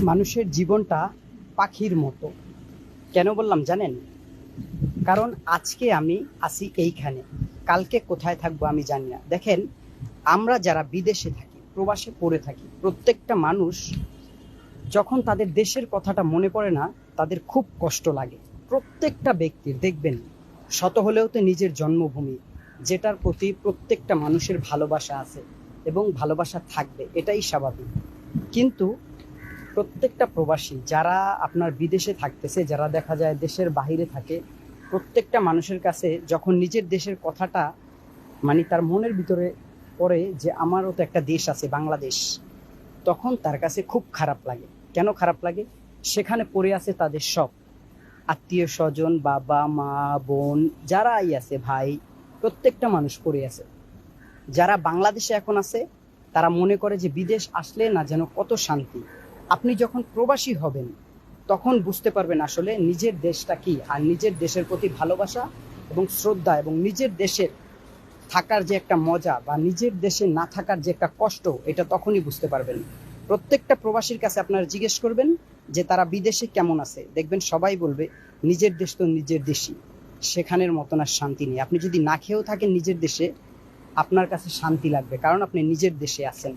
মানুষের জীবনটা পাখির মতো। কেন বললাম জানেন? কারণ আজকে আমি আছি এইখানে, কালকে কোথায় থাকবো আমি জানি না। দেখেন, আমরা যারা বিদেশে থাকি, প্রবাসে পড়ে থাকি, প্রত্যেকটা মানুষ যখন তাদের দেশের কথাটা মনে পড়ে না, তাদের খুব কষ্ট লাগে। প্রত্যেকটা ব্যক্তির দেখবেন, শত হলেও তো নিজের জন্মভূমি, যেটার প্রতি প্রত্যেকটা মানুষের ভালোবাসা আছে এবং ভালোবাসা থাকবে, এটাই স্বাভাবিক। কিন্তু প্রত্যেকটা প্রবাসী যারা আপনার বিদেশে থাকতেছে, যারা দেখা যায় দেশের বাহিরে থাকে, প্রত্যেকটা মানুষের কাছে যখন নিজের দেশের কথাটা মানে তার মনের ভিতরে পড়ে যে আমারও তো একটা দেশ আছে, বাংলাদেশ, তখন তার কাছে খুব খারাপ লাগে। কেন খারাপ লাগে? সেখানে পড়ে আছে তাদের সব আত্মীয় স্বজন, বাবা মা বোন, যারাই আছে, ভাই, প্রত্যেকটা মানুষ পড়ে আছে। যারা বাংলাদেশে এখন আছে তারা মনে করে যে বিদেশ আসলে না যেন কত শান্তি। আপনি যখন প্রবাসী হবেন তখন বুঝতে পারবেন আসলে নিজের দেশটা কি, আর নিজের দেশের প্রতি ভালোবাসা এবং শ্রদ্ধা এবং নিজের দেশের থাকার যে একটা মজা বা নিজের দেশে না থাকার যে একটা কষ্ট, এটা তখনই বুঝতে পারবেন। প্রত্যেকটা প্রবাসীর কাছে আপনারা জিজ্ঞেস করবেন যে তারা বিদেশে কেমন আছে, দেখবেন সবাই বলবে নিজের দেশ তো নিজের দেশই, সেখানের মতন আর শান্তি নেই। আপনি যদি না খেয়েও থাকেন নিজের দেশে, আপনার কাছে শান্তি লাগবে, কারণ আপনি নিজের দেশে আছেন।